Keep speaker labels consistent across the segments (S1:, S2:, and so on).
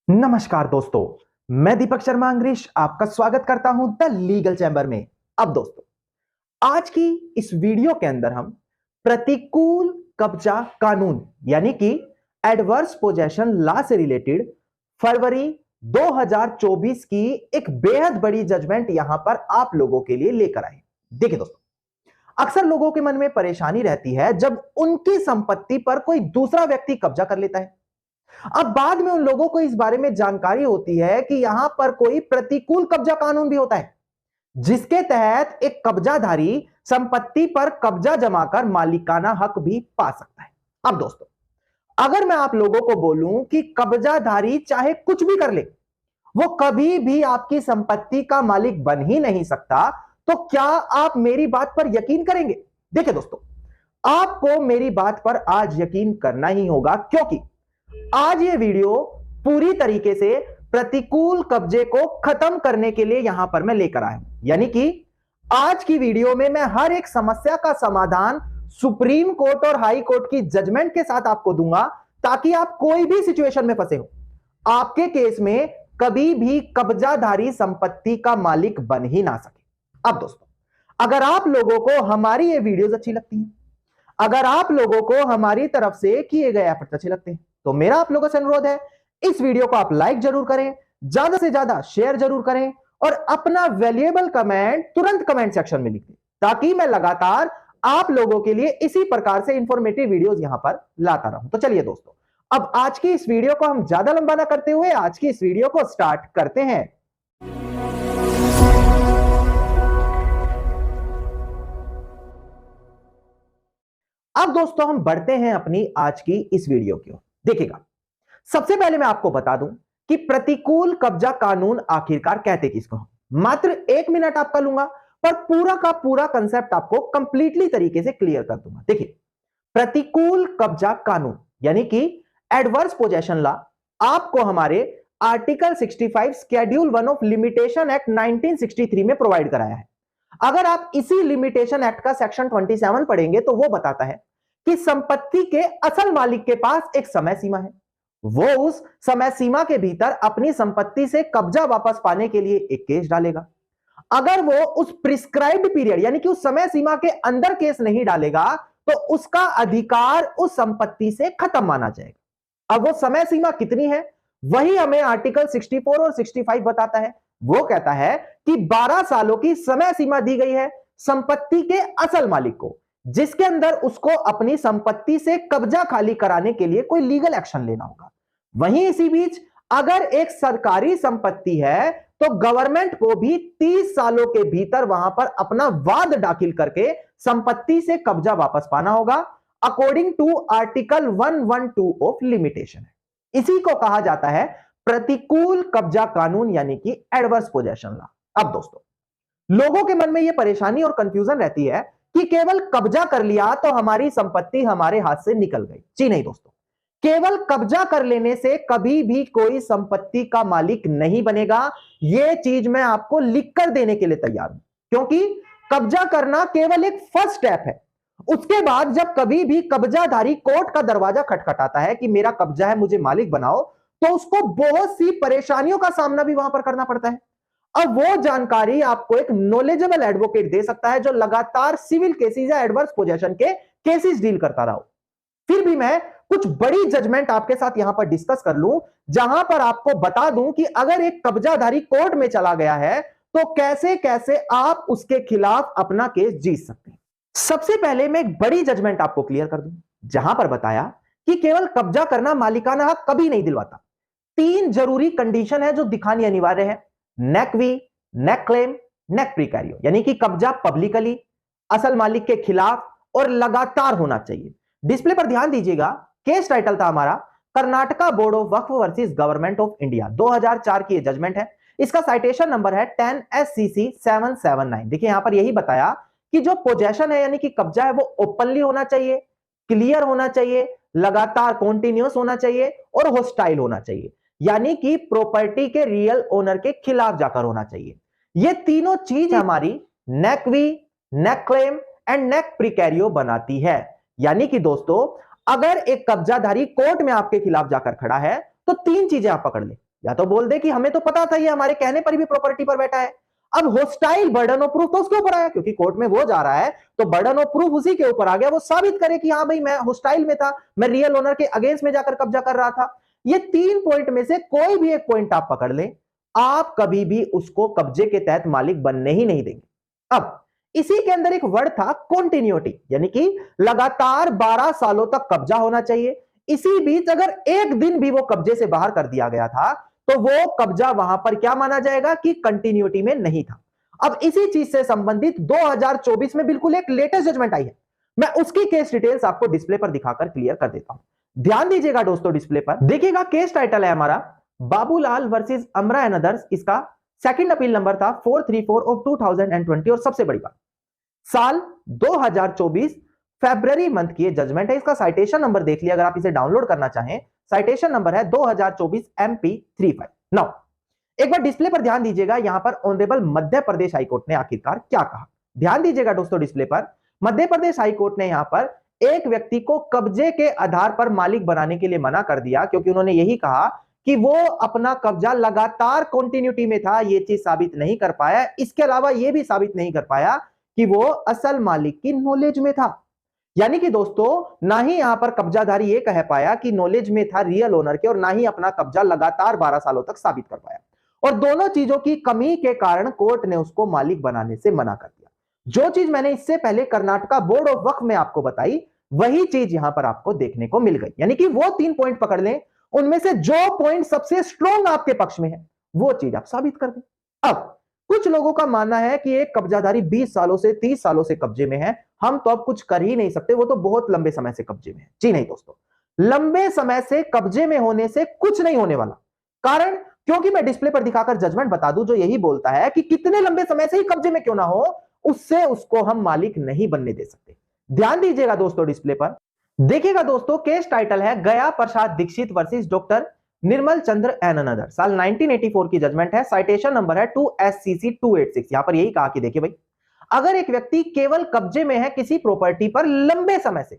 S1: नमस्कार दोस्तों, मैं दीपक शर्मा अंग्रेश आपका स्वागत करता हूं द लीगल चैम्बर में। अब दोस्तों, आज की इस वीडियो के अंदर हम प्रतिकूल कब्जा कानून यानी कि एडवर्स पोजेशन लॉ से रिलेटेड फरवरी 2024 की एक बेहद बड़ी जजमेंट यहां पर आप लोगों के लिए लेकर आए। देखिए दोस्तों, अक्सर लोगों के मन में परेशानी रहती है जब उनकी संपत्ति पर कोई दूसरा व्यक्ति कब्जा कर लेता है। अब बाद में उन लोगों को इस बारे में जानकारी होती है कि यहां पर कोई प्रतिकूल कब्जा कानून भी होता है, जिसके तहत एक कब्जाधारी संपत्ति पर कब्जा जमाकर मालिकाना हक भी पा सकता है। अब दोस्तों, अगर मैं आप लोगों को बोलूं कि कब्जाधारी चाहे कुछ भी कर ले, वो कभी भी आपकी संपत्ति का मालिक बन ही नहीं सकता, तो क्या आप मेरी बात पर यकीन करेंगे? देखिए दोस्तों, आपको मेरी बात पर आज यकीन करना ही होगा, क्योंकि आज ये वीडियो पूरी तरीके से प्रतिकूल कब्जे को खत्म करने के लिए यहां पर मैं लेकर आया हूं। यानी कि आज की वीडियो में मैं हर एक समस्या का समाधान सुप्रीम कोर्ट और हाई कोर्ट की जजमेंट के साथ आपको दूंगा, ताकि आप कोई भी सिचुएशन में फंसे हो, आपके केस में कभी भी कब्जाधारी संपत्ति का मालिक बन ही ना सके। अब दोस्तों, अगर आप लोगों को हमारी ये वीडियोस अच्छी लगती हैं, अगर आप लोगों को हमारी तरफ से किए गए एफर्ट्स अच्छे लगते हैं, तो मेरा आप लोगों से अनुरोध है, इस वीडियो को आप लाइक जरूर करें, ज्यादा से ज्यादा शेयर जरूर करें और अपना वैल्यूएबल कमेंट तुरंत कमेंट सेक्शन में लिख दें, ताकि मैं लगातार आप लोगों के लिए इसी प्रकार से इंफॉर्मेटिव वीडियोस यहां पर लाता रहूं। तो चलिए दोस्तों, अब आज की इस वीडियो को हम ज्यादा लंबा ना करते हुए आज की इस वीडियो को स्टार्ट करते हैं। अब दोस्तों, हम बढ़ते हैं अपनी आज की इस वीडियो की ओर। देखिएगा, सबसे पहले मैं आपको बता दूं कि प्रतिकूल कब्जा कानून आखिरकार कहते किसको हम। मात्र 1 मिनट आपका लूंगा, पर पूरा का पूरा कंसेप्ट आपको कंप्लीटली तरीके से क्लियर कर दूंगा। देखिए, प्रतिकूल कब्जा कानून यानी कि एडवर्स पोजेशन लॉ आपको हमारे article 65 schedule 1 of limitation act 1963 में प्रोवाइड कराया है। अगर आप इसी लिमिटेशन एक्ट का सेक्शन 27 पढ़ेंगे तो वो बताता है कि संपत्ति के असल मालिक के पास एक समय सीमा है, वो उस समय सीमा के भीतर अपनी संपत्ति से कब्जा वापस पाने के लिए एक केस डालेगा। अगर वो उस प्रिस्क्राइब्ड पीरियड यानी कि उस समय सीमा के अंदर केस नहीं डालेगा, तो उसका अधिकार उस संपत्ति से खत्म माना जाएगा। अब वो समय सीमा कितनी है, वही हमें आर्टिकल 64 और 65 बताता है। वो कहता है कि 12 सालों की समय सीमा दी गई है संपत्ति के असल मालिक को, जिसके अंदर उसको अपनी संपत्ति से कब्जा खाली कराने के लिए कोई लीगल एक्शन लेना होगा। वहीं इसी बीच अगर एक सरकारी संपत्ति है, तो गवर्नमेंट को भी 30 सालों के भीतर वहां पर अपना वाद दाखिल करके संपत्ति से कब्जा वापस पाना होगा, according to article 112 of limitation. इसी को कहा जाता है प्रतिकूल कब्जा कानून यानी कि एडवर्स पोजेशन लॉ। अब दोस्तों, लोगों के मन में यह परेशानी और कंफ्यूजन रहती है कि केवल कब्जा कर लिया तो हमारी संपत्ति हमारे हाथ से निकल गई। जी नहीं दोस्तों, केवल कब्जा कर लेने से कभी भी कोई संपत्ति का मालिक नहीं बनेगा। यह चीज मैं आपको लिखकर देने के लिए तैयार हूं, क्योंकि कब्जा करना केवल एक फर्स्ट स्टेप है। उसके बाद जब कभी भी कब्जाधारी कोर्ट का दरवाजा खटखटाता है कि मेरा कब्जा है, मुझे मालिक बनाओ, तो उसको बहुत सी परेशानियों का सामना भी वहां पर करना पड़ता है। अब वो जानकारी आपको एक नॉलेजेबल एडवोकेट दे सकता है, जो लगातार सिविल केसेस या एडवर्स पोजेशन के केसेस डील करता रहा हो। फिर भी मैं कुछ बड़ी जजमेंट आपके साथ यहां पर डिस्कस कर लूं, जहां पर आपको बता दूं कि अगर एक कब्जाधारी कोर्ट में चला गया है, तो कैसे कैसे आप उसके खिलाफ अपना केस जीत सकते हैं। सबसे पहले मैं एक बड़ी जजमेंट आपको क्लियर कर दूं, जहां पर बताया कि केवल कब्जा करना मालिकाना हक कभी नहीं दिलवाता। 3 जरूरी कंडीशन है जो दिखानी अनिवार्य है: नेक वी, नेक क्लेम, नेक प्रिकैरियो, यानी कि कब्जा पब्लिकली, असल मालिक के खिलाफ और लगातार होना चाहिए। डिस्प्ले पर ध्यान दीजिएगा, केस टाइटल था हमारा Karnataka board of Waqf versus government of India, 2004 की जजमेंट है। इसका साइटेशन नंबर है 10 SCC 779। देखिए, यहां पर यही बताया कि जो पोजेशन है यानी कि कब्जा है, वो ओपनली होना चाहिए, क्लियर होना चाहिए, लगातार कॉन्टिन्यूस होना चाहिए और होस्टाइल होना चाहिए, यानी कि प्रॉपर्टी के रियल ओनर के खिलाफ जाकर होना चाहिए। ये तीनों चीज हमारी nec vi, nec clam and nec precario बनाती है। यानी कि दोस्तों, अगर एक कब्जाधारी कोर्ट में आपके खिलाफ जाकर खड़ा है, तो 3 चीजें आप पकड़ ले: या तो बोल दे कि हमें तो पता था ये हमारे कहने पर भी प्रॉपर्टी पर बैठा है। अब होस्टाइल बर्डन ऑफ प्रूफ तो उसके ऊपर आया, क्योंकि कोर्ट में वो जा रहा है तो बर्डन ऑफ प्रूफ उसी के ऊपर आ गया। वो साबित करे कि हाँ भाई मैं होस्टाइल में था, मैं रियल ओनर के अगेंस्ट में जाकर कब्जा कर रहा था। ये 3 पॉइंट में से कोई भी एक पॉइंट आप पकड़ ले, आप कभी भी उसको कब्जे के तहत मालिक बनने ही नहीं देंगे। अब इसी के अंदर एक वर्ड था कॉन्टिन्यूटी, यानी कि लगातार 12 सालों तक कब्जा होना चाहिए। इसी बीच अगर एक दिन भी वो कब्जे से बाहर कर दिया गया था तो वो कब्जा वहां पर क्या माना जाएगा कि कंटिन्यूटी में नहीं था। अब इसी चीज से संबंधित 2024 में बिल्कुल एक लेटेस्ट जजमेंट आई है, मैं उसकी केस डिटेल्स आपको डिस्प्ले पर दिखाकर क्लियर कर देता हूं। ध्यान दीजिएगा दोस्तों, डिस्प्ले पर देखिएगा। केस टाइटल है हमारा Babulal versus Amra and others. इसका सेकंड अपील नंबर था 434 ऑफ 2020। और सबसे बड़ी बात, साल 2024 फरवरी मंथ की जजमेंट है। इसका साइटेशन नंबर देख लिया, अगर आप इसे डाउनलोड करना चाहें, साइटेशन नंबर है 2024 MP35। नाउ एक बार डिस्प्ले पर ध्यान दीजिएगा, यहां पर ऑनरेबल मध्य प्रदेश हाईकोर्ट ने आखिरकार क्या कहा। ध्यान दीजिएगा दोस्तों, डिस्प्ले पर मध्य प्रदेश हाईकोर्ट ने यहां पर एक व्यक्ति को कब्जे के आधार पर मालिक बनाने के लिए मना कर दिया, क्योंकि उन्होंने यही कहा कि वो अपना कब्जा लगातार कंटिन्यूटी में था। ये चीज साबित नहीं कर पाया। इसके अलावा यह भी साबित नहीं कर पाया कि वो असल मालिक की नॉलेज में था। यानी कि दोस्तों, ना ही यहां पर कब्जाधारी ये कह पाया कि नॉलेज में था रियल ओनर के, और ना ही अपना कब्जा लगातार 12 सालों तक साबित कर पाया। और दोनों चीजों की कमी के कारण कोर्ट ने उसको मालिक बनाने से मना कर दिया। जो चीज मैंने इससे पहले कर्नाटका बोर्ड ऑफ वक्फ में आपको बताई, वही चीज यहां पर आपको देखने को मिल गई। यानी कि वो 3 पॉइंट पकड़ लें, उनमें से जो पॉइंट सबसे स्ट्रॉन्ग आपके पक्ष में है वो चीज आप साबित कर दें। अब कुछ लोगों का मानना है कि एक कब्जाधारी 20 सालों से 30 सालों से कब्जे में है, हम तो अब कुछ कर ही नहीं सकते, वो तो बहुत लंबे समय से कब्जे में है। जी नहीं दोस्तों, लंबे समय से कब्जे में होने से कुछ नहीं होने वाला। कारण, क्योंकि मैं डिस्प्ले पर दिखाकर जजमेंट बता दूं जो यही बोलता है कि कितने लंबे समय से ही कब्जे में क्यों ना हो, उससे उसको हम मालिक नहीं बनने दे सकते। ध्यान दीजिएगा दोस्तों, डिस्प्ले पर देखिएगा दोस्तों, केस टाइटल है Gaya Prasad Dixit versus doctor Nirmal Chandra and another. साल 1984 की जजमेंट है। साइटेशन नंबर है 2SCC 286। यहां पर यही कहा कि देखिए भाई, अगर एक व्यक्ति केवल कब्जे में है किसी प्रॉपर्टी पर लंबे समय से,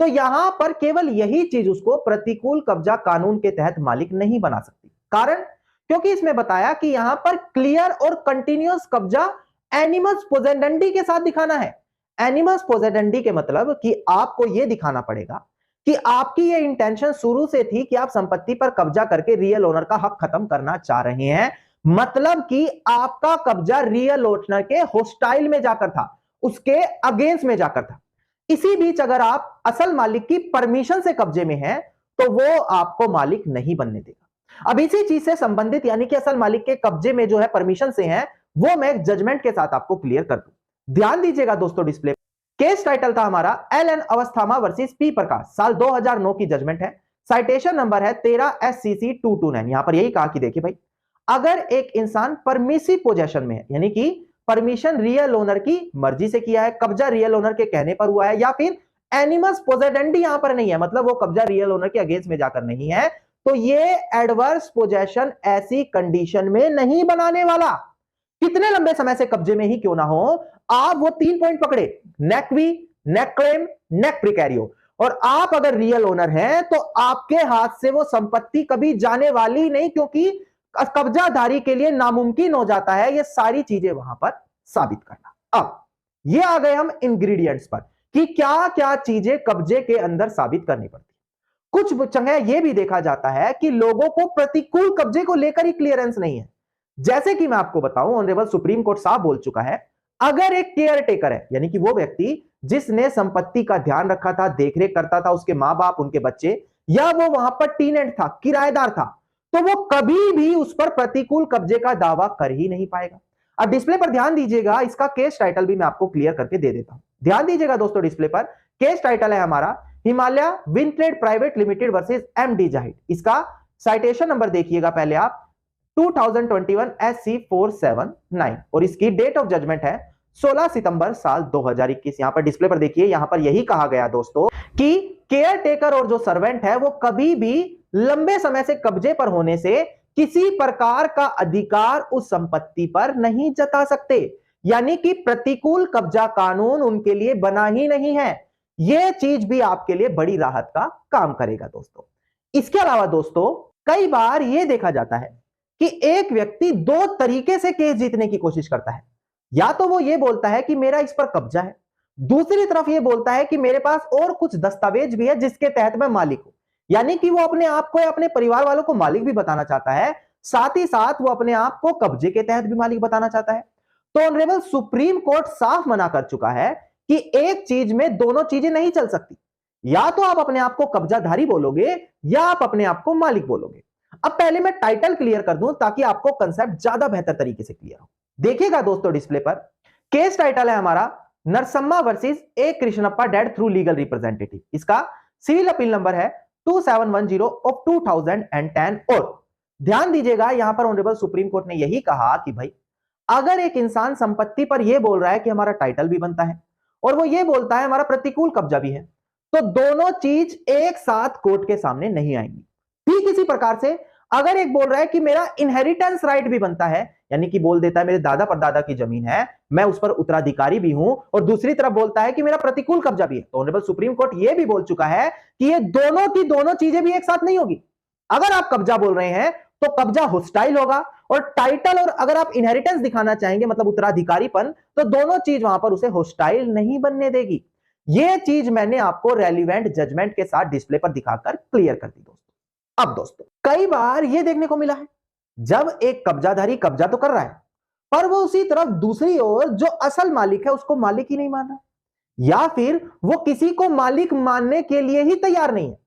S1: तो यहां पर केवल यही चीज उसको प्रतिकूल कब्जा कानून के तहत मालिक नहीं बना सकती। कारण, क्योंकि इसमें बताया कि यहां पर क्लियर और कंटिन्यूअस कब्जा एनिमस पोसेडेंडी के साथ दिखाना है। एनिमस पोसेडेंडी के मतलब कि आपको यह दिखाना पड़ेगा कि आपकी ये इंटेंशन शुरू से थी कि आप संपत्ति पर कब्जा करके रियल ओनर का हक खत्म करना चाह रहे हैं। मतलब कि आपका कब्जा रियल ओनर के होस्टाइल में जाकर था, उसके अगेंस्ट में जाकर था। इसी बीच अगर आप असल मालिक की परमिशन से कब्जे में हैं, तो वो आपको मालिक नहीं बनने देगा। अब इसी चीज से संबंधित, यानी कि असल मालिक के कब्जे में जो है परमिशन से है, वो मैं जजमेंट के साथ आपको क्लियर कर दूं। ध्यान दीजिएगा दोस्तों, डिस्प्ले केस टाइटल था हमारा LN अवस्थामा वर्सेस P प्रकाश। साल 2009 की जजमेंट है। साइटेशन नंबर है 13SCC 229। यहां पर यही कहा कि देखिए भाई, अगर एक इंसान परमिसिव पोजेशन में है, यानी कि परमिशन रियल ओनर की मर्जी से किया है, कब्जा रियल ओनर के कहने पर हुआ है, या फिर एनिमस पोसेडेंडी यहां पर नहीं है, मतलब वो कब्जा रियल ओनर के अगेंस्ट में जाकर नहीं है, तो ये एडवर्स पोजेशन ऐसी कंडीशन में नहीं बनाने वाला। कितने लंबे समय से कब्जे में ही क्यों ना हो, आप वो 3 पॉइंट पकड़े, नेक्वी, नेक क्लेम, नेक प्रिकैरियो, और आप अगर रियल ओनर हैं तो आपके हाथ से वो संपत्ति कभी जाने वाली नहीं, क्योंकि कब्जाधारी के लिए नामुमकिन हो जाता है ये सारी चीजें वहां पर साबित करना। अब ये आ गए हम इंग्रेडिएंट्स पर कि क्या क्या चीजें कब्जे के अंदर साबित करनी पड़ती। कुछ जगह यह भी देखा जाता है कि लोगों को प्रतिकूल कब्जे को लेकर ही क्लियरेंस नहीं है। जैसे कि मैं आपको बताऊं, ऑनरेबल सुप्रीम कोर्ट साहब बोल चुका है, अगर एक केयर टेकर है, यानी कि वो व्यक्ति जिसने संपत्ति का ध्यान रखा था, देखरेख करता था, उसके मां बाप, उनके बच्चे, या वो वहां पर टीनेंट था, किराएदार था, तो वो कभी भी उस पर प्रतिकूल कब्जे का दावा कर ही नहीं पाएगा। अब डिस्प्ले पर ध्यान दीजिएगा, इसका केस टाइटल भी मैं आपको क्लियर करके दे देता हूं। ध्यान दीजिएगा दोस्तों, डिस्प्ले पर केस टाइटल है हमारा Himalaya Vintrade private limited versus MD Zahid. इसका साइटेशन नंबर देखिएगा पहले आप, 2021 SC 479, और इसकी डेट ऑफ जजमेंट है 16 सितंबर साल 2021। यहां पर डिस्प्ले पर देखिए, यहां पर यही कहा गया दोस्तों कि केयर टेकर और जो सर्वेंट है वो कभी भी लंबे समय से कब्जे पर होने से किसी प्रकार का अधिकार उस संपत्ति पर नहीं जता सकते, यानी कि प्रतिकूल कब्जा कानून उनके लिए बना ही नहीं है। यह चीज भी आपके लिए बड़ी राहत का काम करेगा दोस्तों। इसके अलावा दोस्तों, कई बार यह देखा जाता है कि एक व्यक्ति दो तरीके से केस जीतने की कोशिश करता है। या तो वो ये बोलता है कि मेरा इस पर कब्जा है, दूसरी तरफ ये बोलता है कि मेरे पास और कुछ दस्तावेज भी है जिसके तहत मैं मालिक हूं। यानी कि वो अपने आप को या अपने परिवार वालों को मालिक भी बताना चाहता है, साथ ही साथ वो अपने आप को कब्जे के तहत भी मालिक बताना चाहता है। तो ऑनरेबल सुप्रीम कोर्ट साफ मना कर चुका है कि एक चीज में दोनों चीजें नहीं चल सकती। या तो आप अपने आप को कब्जाधारी बोलोगे या आप अपने आप को मालिक बोलोगे। अब पहले मैं टाइटल क्लियर कर दूं ताकि आपको कंसेप्ट ज्यादा बेहतर तरीके से क्लियर हो। देखिएगा दोस्तों डिस्प्ले पर, केस टाइटल है हमारा Narasamma versus A Krishnappa dead through legal representative. इसका सिविल अपील नंबर है 2710 ऑफ 2010। और ध्यान दीजिएगा यहां पर ऑनरेबल सुप्रीम कोर्ट ने यही कहा कि भाई अगर एक इंसान संपत्ति पर यह बोल रहा है कि हमारा टाइटल भी बनता है और वो ये बोलता है हमारा प्रतिकूल कब्जा भी है, तो दोनों चीज एक साथ कोर्ट के सामने नहीं आएंगी। ठीक इसी प्रकार से अगर एक बोल रहा है कि मेरा इनहेरिटेंस राइट भी बनता है, यानी कि बोल देता है मेरे दादा परदादा की जमीन है, मैं उस पर उत्तराधिकारी भी हूं, और दूसरी तरफ बोलता है कि मेरा प्रतिकूल कब्जा भी है, तो ऑनरेबल सुप्रीम कोर्ट यह भी बोल चुका है कि ये दोनों की दोनों चीजें भी एक साथ नहीं होगी। अगर आप कब्जा बोल रहे हैं तो कब्जा होस्टाइल होगा, और टाइटल और अगर आप इनहेरिटेंस दिखाना चाहेंगे मतलब उत्तराधिकारीपन, तो दोनों चीज वहां पर उसे होस्टाइल नहीं बनने देगी। यह चीज मैंने आपको रेलिवेंट जजमेंट के साथ डिस्प्ले पर दिखाकर क्लियर कर दी दोस्तों। अब दोस्तों कई बार यह देखने को मिला है जब एक कब्जाधारी कब्जा तो कर रहा है पर वो उसी तरफ दूसरी ओर जो असल मालिक है उसको मालिक ही नहीं मान रहा, या फिर वो किसी को मालिक मानने के लिए ही तैयार नहीं है।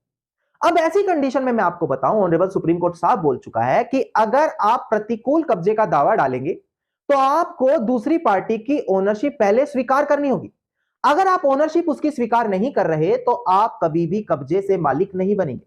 S1: अब ऐसी कंडीशन में मैं आपको बताऊं, ऑनरेबल सुप्रीम कोर्ट साहब बोल चुका है कि अगर आप प्रतिकूल कब्जे का दावा डालेंगे तो आपको दूसरी पार्टी की ओनरशिप पहले स्वीकार करनी होगी। अगर आप ओनरशिप उसकी स्वीकार नहीं कर रहे तो आप कभी भी कब्जे से मालिक नहीं बनेंगे।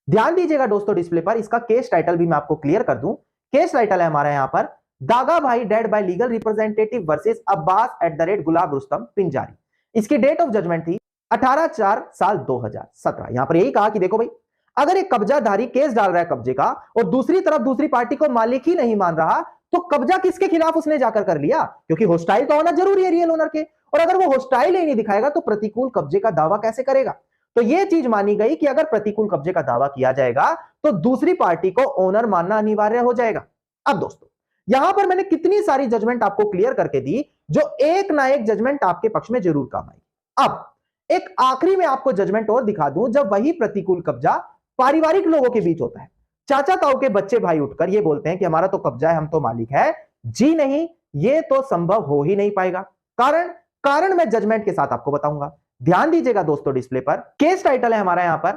S1: ध्यान दीजिएगा दोस्तों डिस्प्ले पर, इसका केस टाइटल भी मैं आपको क्लियर कर दूं। केस टाइटल है हमारा यहां पर दागा भाई dead by legal representative versus Abbas @ गुलाब रुस्तम पिंजारी। इसकी डेट ऑफ जजमेंट थी 18/4/2017। यहां पर यही कहा कि देखो भाई अगर एक कब्जाधारी केस डाल रहा है कब्जे का और दूसरी तरफ दूसरी पार्टी को मालिक ही नहीं मान रहा, तो कब्जा किसके खिलाफ उसने जाकर कर लिया, क्योंकि होस्टाइल तो होना जरूरी है रियल ओनर के, और अगर वो होस्टाइल ही नहीं दिखाएगा तो प्रतिकूल कब्जे का दावा कैसे करेगा। तो यह चीज मानी गई कि अगर प्रतिकूल कब्जे का दावा किया जाएगा तो दूसरी पार्टी को ओनर मानना अनिवार्य हो जाएगा। अब दोस्तों यहां पर मैंने कितनी सारी जजमेंट आपको क्लियर करके दी जो एक ना एक जजमेंट आपके पक्ष में जरूर काम आएगी। अब एक आखिरी में आपको जजमेंट और दिखा दूं जब वही प्रतिकूल कब्जा पारिवारिक लोगों के बीच होता है। चाचा ताऊ के बच्चे भाई उठकर ये बोलते हैं कि हमारा तो कब्जा है, हम तो मालिक है। जी नहीं, ये तो संभव हो ही नहीं पाएगा। कारण मैं जजमेंट के साथ आपको बताऊंगा। ध्यान दीजिएगा दोस्तों डिस्प्ले पर, केस टाइटल है हमारा यहां पर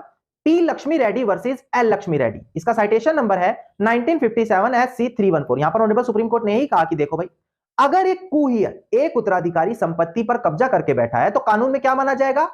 S1: P Lakshmi Reddy versus L Lakshmi Reddy. इसका साइटेशन नंबर है 1957 SC314। यहां पर ऑनरेबल सुप्रीम कोर्ट ने यही कहा कि देखो भाई अगर एक कुहियर एक उत्तराधिकारी संपत्ति पर कब्जा करके बैठा है तो कानून में क्या माना जाएगा,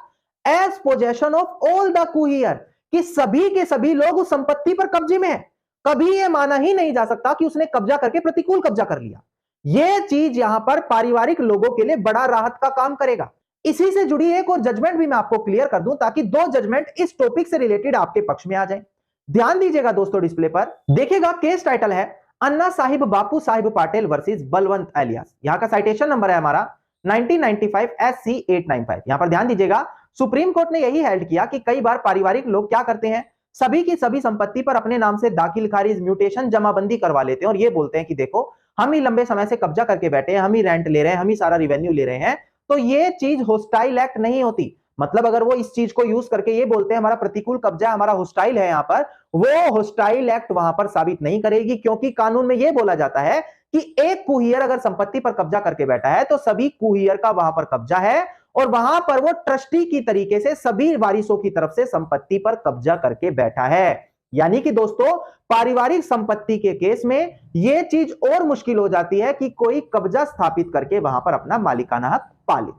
S1: as possession of all the coheir, कि सभी के सभी लोग उस संपत्ति पर कब्जे में है। कभी यह माना ही नहीं जा सकता कि उसने कब्जा करके प्रतिकूल कब्जा कर लिया। यह चीज यहां पर पारिवारिक लोगों के लिए बड़ा राहत का काम करेगा। इसी से जुड़ी एक और जजमेंट भी मैं आपको क्लियर कर दूं ताकि दो जजमेंट इस टॉपिक से रिलेटेड आपके पक्ष में आ जाए। ध्यान दीजिएगा दोस्तों डिस्प्ले पर, देखिएगा केस टाइटल है अन्ना साहिब बापू साहिब पाटिल वर्सेस बलवंत एलियास। यहां का साइटेशन नंबर है हमारा 1995 SC895। यहां पर ध्यान दीजिएगा सुप्रीम कोर्ट ने यही हेल्ड किया कि कई बार पारिवारिक लोग क्या करते हैं, सभी की सभी संपत्ति पर अपने नाम से दाखिल खारिज म्यूटेशन जमाबंदी करवा लेते हैं और ये बोलते हैं कि देखो हम ही लंबे समय से कब्जा करके बैठे हैं, हम ही रेंट ले रहे हैं, हम ही सारा रिवेन्यू ले रहे हैं। तो ये चीज होस्टाइल एक्ट नहीं होती। मतलब अगर वो इस चीज को यूज करके ये बोलते हैं हमारा प्रतिकूल कब्जा हमारा होस्टाइल है, यहां पर वो होस्टाइल एक्ट वहां पर साबित नहीं करेगी, क्योंकि कानून में यह बोला जाता है कि एक कुहियर अगर संपत्ति पर कब्जा करके बैठा है तो सभी कुहियर का वहां पर कब्जा है और वहां पर वो ट्रस्टी की तरीके से सभी वारिसों की तरफ से संपत्ति पर कब्जा करके बैठा है। यानी कि दोस्तों पारिवारिक संपत्ति के केस में यह चीज और मुश्किल हो जाती है कि कोई कब्जा स्थापित करके वहां पर अपना मालिकाना हक पाले।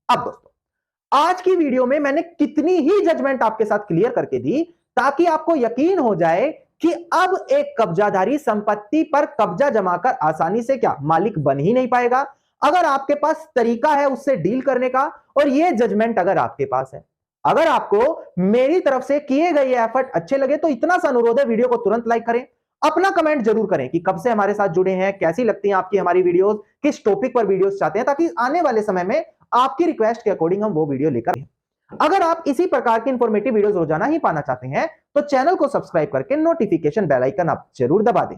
S1: अब दोस्तों आज की वीडियो में मैंने कितनी ही जजमेंट आपके साथ क्लियर करके दी ताकि आपको यकीन हो जाए कि अब एक कब्जाधारी संपत्ति पर कब्जा जमाकर आसानी से क्या मालिक बन ही नहीं पाएगा, अगर आपके पास तरीका है उससे डील करने का और यह जजमेंट अगर आपके पास है। अगर आपको मेरी तरफ से किए गए एफर्ट अच्छे लगे तो इतना सा अनुरोध है, वीडियो को तुरंत लाइक करें, अपना कमेंट जरूर करें कि कब से हमारे साथ जुड़े हैं, कैसी लगती हैं आपकी हमारी वीडियोस, किस टॉपिक पर वीडियोस चाहते हैं, ताकि आने वाले समय में आपकी रिक्वेस्ट के अकॉर्डिंग हम वो वीडियो लेकर आए। अगर आप इसी प्रकार की इंफॉर्मेटिव वीडियोस रोजाना ही पाना चाहते हैं तो चैनल को सब्सक्राइब करके नोटिफिकेशन बेल आइकन आप जरूर दबा दें।